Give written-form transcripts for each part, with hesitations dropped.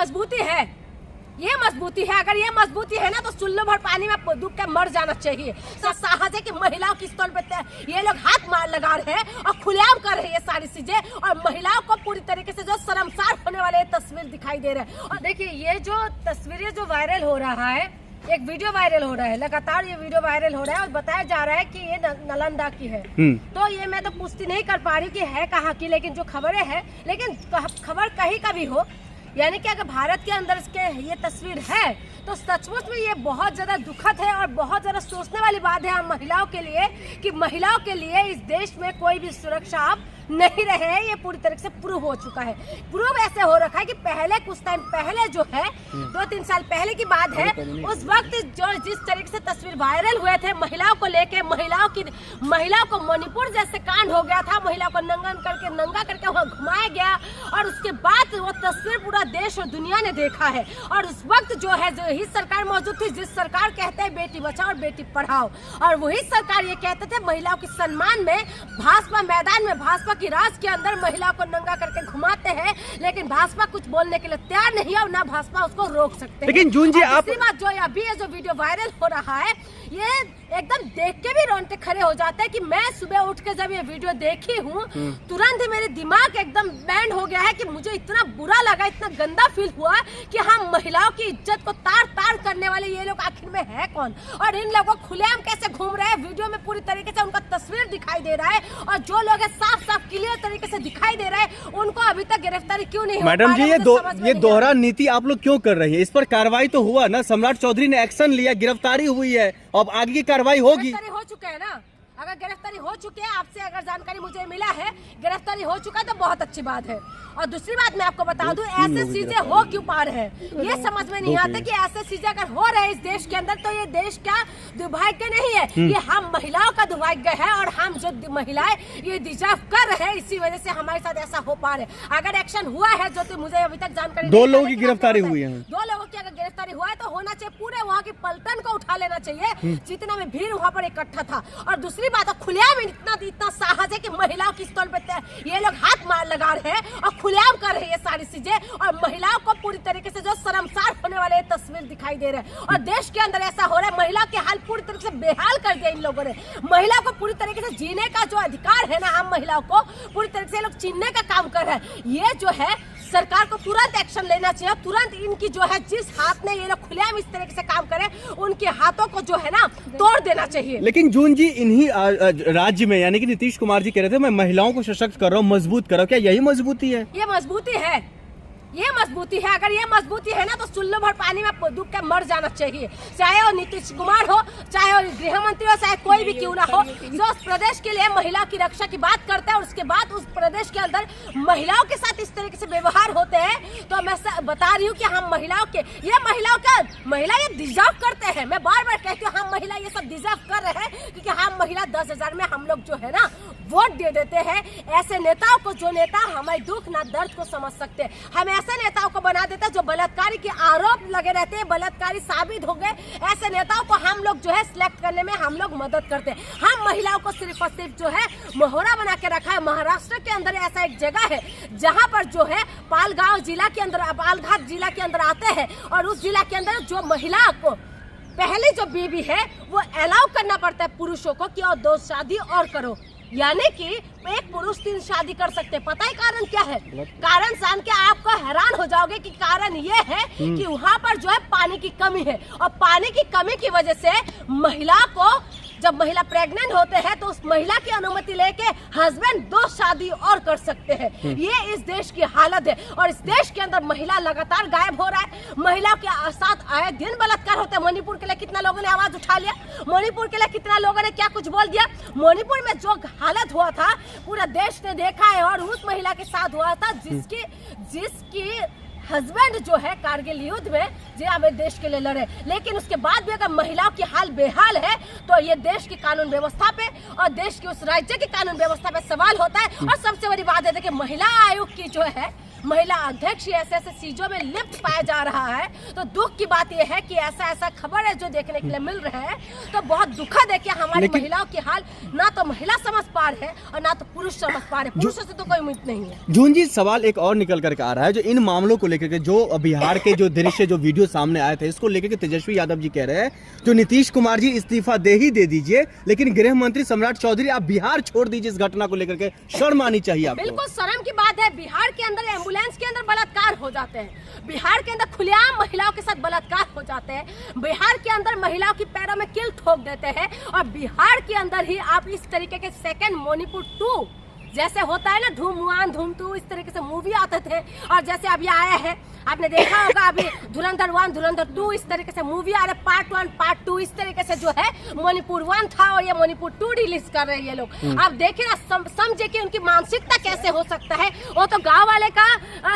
मजबूती है, ये मजबूती है। अगर ये मजबूती है ना तो चुल्लू भर पानी में डूब के मर जाना चाहिए। तो साहस है कि महिलाओं की स्थल पे ये लोग हाथ मार लगा रहे हैं और खुलेआम कर रहे हैं ये सारी चीजें, और महिलाओं को पूरी तरीके से जो शर्मसार होने वाले तस्वीर दिखाई दे रहे हैं। और देखिए ये जो तस्वीरें जो वायरल हो रहा है, एक वीडियो वायरल हो रहा है, लगातार ये वीडियो वायरल हो रहा है और बताया जा रहा है कि ये नालंदा की है। तो ये मैं तो पुष्टि नहीं कर पा रही कि है कहाँ की, लेकिन जो खबरें हैं, लेकिन खबर कहीं का भी हो, यानी कि अगर भारत के अंदर इसके ये तस्वीर है तो सचमुच में ये बहुत ज्यादा दुखद है और बहुत ज्यादा सोचने वाली बात है हम महिलाओं के लिए, कि महिलाओं के लिए इस देश में कोई भी सुरक्षा अब नहीं रहे हैं। ये पूरी तरह से प्रूव हो चुका है। प्रूव ऐसे हो रखा है कि पहले कुछ टाइम पहले जो है 2-3 साल पहले की बात है, उस वक्त जो जिस तरीके से तस्वीर वायरल हुए थे महिलाओं को लेके, महिलाओं को मणिपुर जैसे कांड हो गया था, महिलाओं को नंगा करके वहाँ घुमाया गया, और उसके बाद वो तस्वीर पूरा देश और दुनिया ने देखा है। और उस वक्त जो है जो ही सरकार मौजूद थी, जिस सरकार कहते हैं बेटी बचाओ और बेटी पढ़ाओ, और वही सरकार ये कहते थे महिलाओं के सम्मान में भाजपा मैदान में, भाजपा की राज के अंदर महिलाओं को नंगा करके घुमाते हैं, लेकिन भाजपा कुछ बोलने के लिए तैयार नहीं है और ना भाजपा उसको रोक सकते। लेकिन जून जी आप बात जो अभी ये जो वीडियो वायरल हो रहा है, ये एकदम देख के भी रोंगटे खड़े हो जाते हैं कि मैं सुबह उठ के जब ये वीडियो देखी हूँ तुरंत ही मेरे दिमाग एकदम बैंड हो गया है कि मुझे इतना बुरा लगा, इतना गंदा फील हुआ कि हम महिलाओं की इज्जत को तार तार करने वाले ये लोग आखिर में है कौन, और इन लोगों खुलेआम कैसे घूम रहे हैं। वीडियो में पूरी तरीके से उनका तस्वीर दिखाई दे रहा है, और जो लोग साफ साफ क्लियर तरीके से दिखाई दे रहे हैं उनको अभी तक गिरफ्तारी क्यों नहीं? मैडम जी ये दोहरा नीति आप लोग क्यों कर रही है? इस पर कार्रवाई तो हुआ ना, सम्राट चौधरी ने एक्शन लिया, गिरफ्तारी हुई है, अब आगे की कार्रवाई होगी। हो चुका है ना, अगर गिरफ्तारी हो चुकी है, आपसे अगर जानकारी मुझे मिला है गिरफ्तारी हो चुका है तो बहुत अच्छी बात है। और दूसरी बात मैं आपको बता दूं, ऐसे चीजें हो क्यों पा रहे हैं ये समझ में नहीं आता कि ऐसे चीजें अगर हो रहे हैं इस देश के अंदर तो ये देश का दुर्भाग्य नहीं है, ये हम महिलाओं का दुर्भाग्य है, और हम जो महिलाएं ये डिजर्व कर रहे हैं, इसी वजह से हमारे साथ ऐसा हो पा रहा है। अगर एक्शन हुआ है जो तो मुझे अभी तक जानकारी 2 लोगों की गिरफ्तारी हुई है, 2 लोगों की अगर गिरफ्तारी हुआ है तो होना चाहिए, पूरे वहाँ की पलटन को उठा लेना चाहिए जितना में भीड़ वहाँ पर इकट्ठा था। और दूसरी बात खुलेआम इतना साहस है कि महिलाओं की स्थल पे ये लोग हाथ मार लगा रहे हैं और खुलेआम कर रहे हैं सारी चीजें, और महिलाओं को पूरी तरीके से जो शर्मसार होने वाले तस्वीर दिखाई दे रहे हैं। और देश के अंदर ऐसा हो रहा है, महिला के हाल पूरी तरीके से बेहाल कर दिया इन लोगों ने। महिला को पूरी तरीके से जीने का जो अधिकार है ना, हम महिलाओं को पूरी तरीके से लोग छीनने का काम कर रहे हैं। ये जो है सरकार को तुरंत एक्शन लेना चाहिए, तुरंत इनकी जो है जिस हाथ में ये लोग खुलेआम इस तरीके से काम करें उनके हाथों को जो है ना तोड़ देना चाहिए। लेकिन जून जी इन्हीं राज्य में यानी कि नीतीश कुमार जी कह रहे थे मैं महिलाओं को सशक्त कर रहा हूँ, मजबूत कर रहा हूँ, क्या यही मजबूती है? ये मजबूती है, ये मजबूती है। अगर ये मजबूती है ना तो चुल्लू भर पानी में डूब के मर जाना चाहिए, चाहे वो नीतीश कुमार हो, चाहे वो गृह मंत्री हो, चाहे कोई भी क्यों ना हो, जो उस प्रदेश के लिए महिला की रक्षा की बात करता है और उसके बाद उस प्रदेश के अंदर महिलाओं के साथ इस तरीके से व्यवहार होते हैं, तो मैं बता रही हूँ कि हम महिलाओं के महिला ये डिजर्व करते हैं। मैं बार बार कहती हूँ हम महिला ये सब डिजर्व कर रहे हैं, क्योंकि हम महिला 10,000 में हम लोग जो है ना वोट दे देते हैं ऐसे नेताओं को, जो नेता हमारे दुख ना दर्द को समझ सकते हैं। हम ऐसे नेताओं को बना देते हैं जो बलात्कारी के आरोप लगे रहते हैं, बलात्कारी साबित हो गए, ऐसे नेताओं को हम लोग जो है सिलेक्ट करने में हम लोग मदद करते हैं। हम महिलाओं को सिर्फ और सिर्फ जो है मोहरा बना के रखा है। महाराष्ट्र के अंदर ऐसा एक जगह है जहाँ पर जो है पालघाट जिला के अंदर आते हैं, और उस जिला के अंदर जो महिला को पहली जो बीवी है वो अलाउ करना पड़ता है पुरुषों को कि और 2 शादी और करो, यानी कि एक पुरुष 3 शादी कर सकते हैं। पता है कारण क्या है? कारण जान के आपको हैरान हो जाओगे कि कारण ये है कि वहाँ पर जो है पानी की कमी है, और पानी की कमी की वजह से महिला को, जब महिला प्रेग्नेंट होते हैं तो उस महिला की अनुमति लेके हस्बैंड 2 शादी और कर सकते हैं। ये इस देश की हालत है, और इस देश के अंदर महिला लगातार गायब हो रहा है। महिला के साथ आए दिन बलात्कार होते हैं। मणिपुर के लिए कितना लोगों ने आवाज उठा लिया, मणिपुर के लिए कितना लोगों ने क्या कुछ बोल दिया। मणिपुर में जो हालत हुआ था पूरा देश ने देखा है, और उस महिला के साथ हुआ था जिसकी हस्बैंड जो है कारगिल युद्ध में जो हमें देश के लिए लड़े, लेकिन उसके बाद भी अगर महिलाओं की हाल बेहाल है तो ये देश की कानून व्यवस्था पे और देश के उस राज्य की कानून व्यवस्था पे सवाल होता है। और सबसे बड़ी बात है, देखिए महिला आयोग की जो है महिला अध्यक्ष ऐसे ऐसे चीजों में लिप्त पाया जा रहा है, तो दुख की बात यह है कि ऐसा ऐसा खबर है जो देखने के लिए मिल रहा है, तो बहुत दुखद है कि हमारी महिलाओं की हाल ना तो महिला समझ पा रहे हैं और ना तो पुरुष समझ पा रहे हैं। पुरुषों से तो कोई उम्मीद नहीं है। जून जी, सवाल एक और निकल करके आ रहा है, जो इन मामलों को लेकर के, जो बिहार के जो दृश्य जो वीडियो सामने आए थे, इसको लेकर के तेजस्वी यादव जी कह रहे हैं जो नीतीश कुमार जी इस्तीफा दे दीजिए, लेकिन गृह मंत्री सम्राट चौधरी आप बिहार छोड़ दीजिए। इस घटना को लेकर के शर्म आनी चाहिए आपको। बिल्कुल शर्म की बात है। बिहार के अंदर एम्बुलेंस के अंदर बलात्कार हो जाते हैं, बिहार के अंदर खुलेआम महिलाओं के साथ बलात्कार हो जाते हैं, बिहार के अंदर महिलाओं की पैरों में किल ठोक देते हैं, और बिहार के अंदर ही आप इस तरीके के सेकंड मणिपुर 2 जैसे होता है ना, धूम 1 धूम 2 इस तरीके से मूवी आते थे, और जैसे अभी आया है आपने देखा होगा अभी धुरंधर 1 धुरंधर 2 इस तरीके से मूवी आ रहे, पार्ट 1 पार्ट 2 इस तरीके से जो है मणिपुर 1 था और ये मणिपुर 2 रिलीज कर रहे हैं ये लोग। आप देखिए ना, समझे कि उनकी मानसिकता कैसे हो सकता है। वो तो गांव वाले का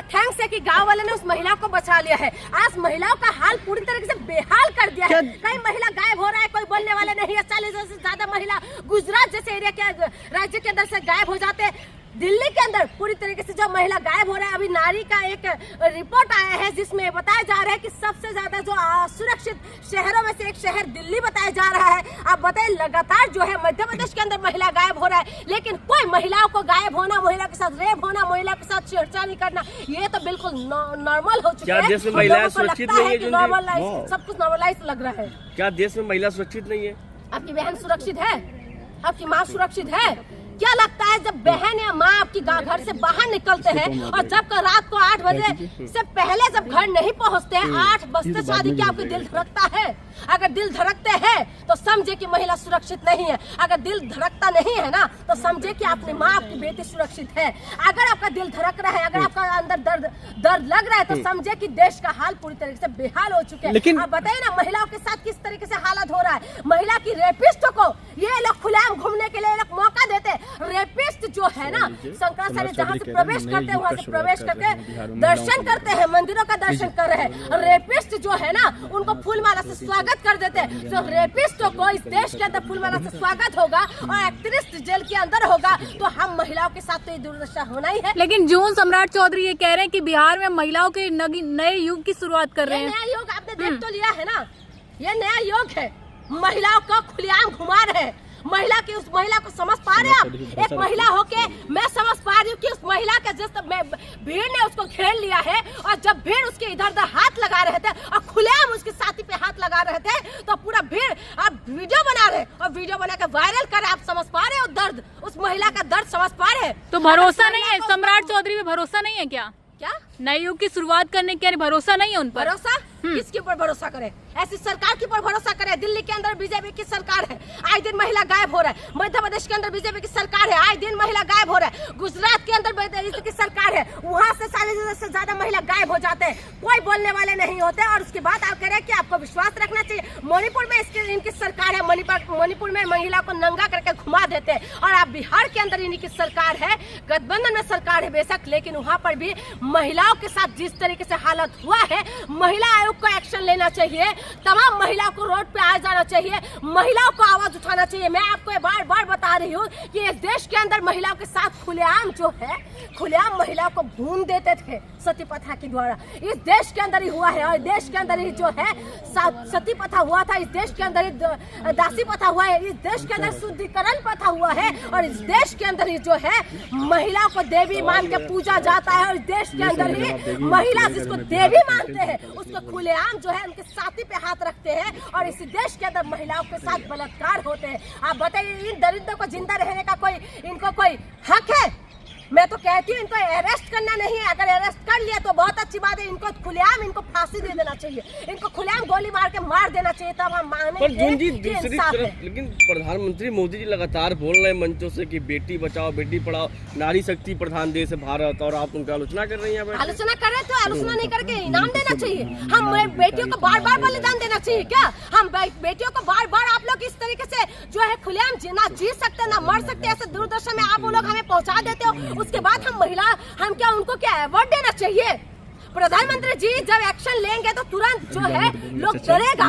थैंक्स है कि गांव वाले ने उस महिला को बचा लिया है। आज महिलाओं का हाल पूरी तरीके से बेहाल कर दिया है। कई महिला गायब हो रहा है, कोई बोलने वाले नहीं है। 40 से ज्यादा महिला गुजरात जैसे एरिया के राज्य के अंदर से गायब हो जाते हैं। दिल्ली के अंदर पूरी तरीके से जो महिला गायब हो रहा है, अभी नारी का एक रिपोर्ट आया है जिसमें बताया जा रहा है कि सबसे ज्यादा जो सुरक्षित शहरों में से एक शहर दिल्ली बताया जा रहा है। आप बताइए, लगातार जो है मध्य प्रदेश के अंदर महिला गायब हो रहा है, लेकिन कोई महिलाओं को गायब होना, महिला के साथ रेप होना, महिला के साथ छेड़छाड़ करना, ये तो बिल्कुल नॉर्मल हो चुका है। देश में महिलाएं सुरक्षित नहीं है? नॉर्मलाइज, सब कुछ नॉर्मलाइज लग रहा है। क्या देश में महिला सुरक्षित नहीं है? आपकी बहन सुरक्षित है? आपकी माँ सुरक्षित है? क्या लगता है जब बहन या माँ आपकी घर से बाहर निकलते हैं और जब रात को 8 बजे से पहले जब घर नहीं पहुँचते हैं, 8 बजते शादी, क्या आपका दिल धड़कता है? अगर दिल धड़कते हैं तो समझे कि महिला सुरक्षित नहीं है। अगर दिल धड़कता नहीं है ना, तो समझे कि आपकी माँ, आपकी बेटी सुरक्षित है। अगर आपका दिल धड़क रहा है, अगर आपका अंदर दर्द लग रहा है, तो समझे कि देश का हाल पूरी तरीके से बेहाल हो चुके हैं। लेकिन आप बताइए ना, महिलाओं के साथ किस तरीके से हालत हो रहा है। महिला की रेपिस्ट को ये लोग खुलेआम घूमने के लिए लोग मौका देते हैं। रेपिस्ट जो है ना, शंकराचार्य जहाँ से प्रवेश करते हैं वहाँ से प्रवेश करके दर्शन करते हैं, मंदिरों का दर्शन कर रहे हैं। रेपिस्ट जो है ना, उनको फूलमाला से स्वागत कर देते हैं। तो रेपिस्टों को इस देश के अंदर फूलमाला से स्वागत होगा और एक्टिविस्ट जेल के अंदर होगा, तो हम महिलाओं के साथ तो ये दुर्दशा होना ही है। लेकिन जून सम्राट चौधरी ये कह रहे हैं कि बिहार में महिलाओं के नए युग की शुरुआत कर रहे हैं। नया युग आपने देख तो लिया है ना, ये नया युग है। महिलाओं को खुलेआम घुमा रहे हैं। महिला की, उस महिला को समझ पा रहे हैं आप? एक महिला होके मैं समझ पा रही हूँ कि उस महिला के जिस भीड़ ने उसको घेर लिया है, और जब भीड़ उसके इधर उधर हाथ लगा रहे थे और खुलेआम उसकी छाती पे हाथ लगा रहे थे, तो पूरा भीड़ आप वीडियो बना रहे और वीडियो बना के वायरल कर रहे। आप समझ पा रहे हो दर्द, उस महिला का दर्द समझ पा रहे हैं? तो भरोसा नहीं है सम्राट चौधरी पे? भरोसा नहीं है क्या? क्या नए युग की शुरुआत करने के भरोसा नहीं है उन पर? भरोसा किसके ऊपर भरोसा करे? ऐसी सरकार के ऊपर भरोसा करे? दिल्ली के अंदर बीजेपी की सरकार है, आए दिन महिला गायब हो रहा है। मध्य प्रदेश के अंदर बीजेपी की सरकार है, आए दिन महिला गायब हो रहा है। गुजरात के अंदर इसकी सरकार है, वहाँ से 40 से ज्यादा महिला गायब हो जाते हैं, कोई बोलने वाले नहीं होते। और उसके बाद आप कह रहे हैं कि आपको विश्वास रखना चाहिए। मणिपुर में इनकी सरकार है, मणिपुर में महिला को नंगा करके घुमा देते हैं, और आप बिहार के अंदर इनकी सरकार है, गठबंधन में सरकार है बेशक, लेकिन वहाँ पर भी महिलाओं के साथ जिस तरीके से हालत हुआ है, महिला आयोग को एक्शन लेना चाहिए। तमाम महिलाओं को रोड पे आ जाना चाहिए, महिलाओं को आवाज उठाना चाहिए। मैं आपको बार बार बता रही हूँ कि इस देश के अंदर महिलाओं के साथ खुलेआम जो है, खुलेआम महिलाओं को भून देते थे सती प्रथा के द्वारा। इस देश के अंदर ही हुआ है, और देश के अंदर ही जो है सती प्रथा हुआ था, इस देश के अंदर ही दासी प्रथा हुआ है, इस देश के अंदर शुद्धिकरण प्रथा हुआ है, और इस देश के अंदर ही जो है महिला को देवी मान के पूजा जाता है। और इस देश के अंदर ही महिला जिसको देवी मानते हैं, उसको खुलेआम जो है उनके छाती पे हाथ रखते हैं, और इसी देश के अंदर महिलाओं के साथ बलात्कार होते हैं। आप बताइए, इन दरिद्रों को जिंदा रहने का इनको कोई हक है? मैं तो कहती हूँ इनको अरेस्ट करना नहीं है। अगर अरेस्ट कर लिया तो बहुत अच्छी बात है, इनको खुलेआम इनको फांसी दे देना चाहिए, इनको खुलेआम गोली मार के मार देना चाहिए, तब हम मानेंगे कि इंसाफ है। लेकिन प्रधानमंत्री मोदी जी लगातार बोल रहे हैं मंचों से कि बेटी बचाओ बेटी पढ़ाओ, नारी शक्ति प्रधान देश है भारत, और आप उनकी आलोचना कर रही हैं। आलोचना कर रहे तो आलोचना नहीं करके इनाम देना चाहिए। हम बेटियों को बार बार बलिदान देना चाहिए क्या? हम बेटियों को बार बार आप लोग इस तरीके से जो है खुलेआम ना जी सकते ना मर सकते, ऐसे दूरदर्शन में आप लोग हमें पहुंचा देते हो। उसके बाद हम क्या उनको क्या अवार्ड देना चाहिए? प्रधानमंत्री जी जब एक्शन लेंगे तो तुरंत जो है लोग डरेगा,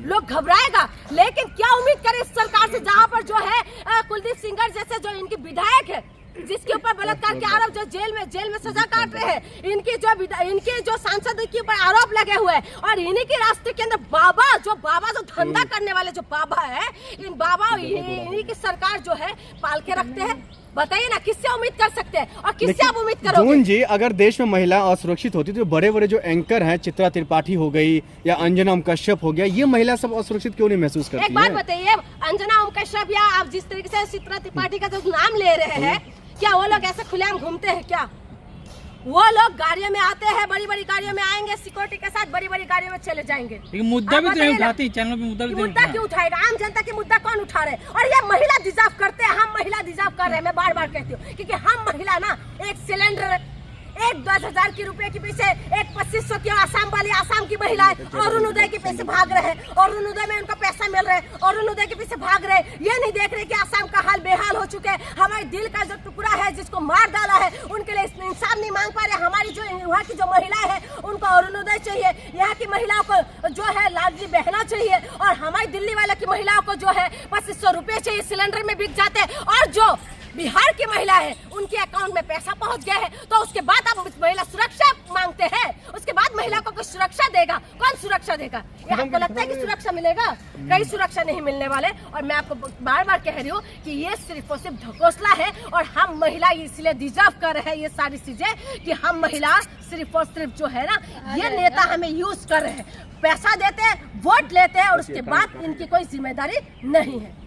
लोग घबराएगा। लेकिन क्या उम्मीद करें इस सरकार से, जहां पर जो है कुलदीप सिंगर जैसे जो इनके विधायक है, जिसके ऊपर बलात्कार के आरोप जो जेल में सजा काट रहे हैं, इनके जो सांसद के ऊपर आरोप लगे हुए हैं, और इन्हीं के रास्ते के अंदर बाबा जो धंधा करने वाले जो बाबा है, इन बाबा इन्हीं की सरकार जो है पाल के रखते हैं। बताइए ना, किससे उम्मीद कर सकते हैं और किससे आप उम्मीद करोगे? जून जी, अगर देश में महिला असुरक्षित होती तो बड़े बड़े जो एंकर हैं, चित्रा त्रिपाठी हो गई या अंजना ओम कश्यप हो गया, ये महिला सब असुरक्षित क्यों नहीं महसूस करती है? एक बात बताइए, अंजना ओम कश्यप या आप जिस तरीके से चित्रा त्रिपाठी का जो नाम ले रहे हैं, क्या वो लोग ऐसे खुलेआम घूमते हैं क्या? वो लोग गाड़ियों में आते हैं, बड़ी बड़ी गाड़ियों में आएंगे, सिक्योरिटी के साथ बड़ी बड़ी गाड़ियों में चले जाएंगे। लेकिन मुद्दा भी तो उठाती, चैनल पे मुद्दा क्यों उठाएगा? आम जनता की मुद्दा कौन उठा रहे? और ये महिला डिजर्व करते हैं, हम महिला डिजर्व कर रहे हैं। मैं बार बार कहती हूँ, क्योंकि हम महिला ना एक सिलेंडर, एक 10,000 की रुपए के पीछे, एक 2500 की आसाम की महिलाएं अरुणोदय के पीछे भाग रहे हैं, और अरुणोदय में उनका पैसा मिल रहा है, और अरुणोदय के पीछे भाग रहे हैं। ये नहीं देख रहे कि आसाम का हाल बेहाल हो चुके हैं। हमारे दिल का जो टुकड़ा है, जिसको मार डाला है, उनके लिए इंसाफ नहीं मांग पा रहे। हमारी जो वहाँ की जो महिलाएं हैं, उनको अरुणोदय चाहिए। यहाँ की महिलाओं को जो है लाडली बहना चाहिए, और हमारी दिल्ली वाले की महिलाओं को जो है 2500 रुपए चाहिए, सिलेंडर में बिक जाते हैं। और जो बिहार की महिला है, उनके अकाउंट में पैसा पहुंच गया है, तो उसके बाद आप महिला सुरक्षा मांगते हैं। उसके बाद महिला को कोई सुरक्षा देगा? कौन सुरक्षा देगा? ये आपको लगता है कि सुरक्षा मिलेगा? कहीं सुरक्षा नहीं मिलने वाले। और मैं आपको बार बार कह रही हूँ कि ये सिर्फ और सिर्फ ढकोसला है, और हम महिला इसलिए डिजर्व कर रहे हैं ये सारी चीजें, कि हम महिला सिर्फ और सिर्फ जो है ना, ये नेता हमें यूज कर रहे हैं, पैसा देते हैं, वोट लेते हैं, और उसके बाद इनकी कोई जिम्मेदारी नहीं है।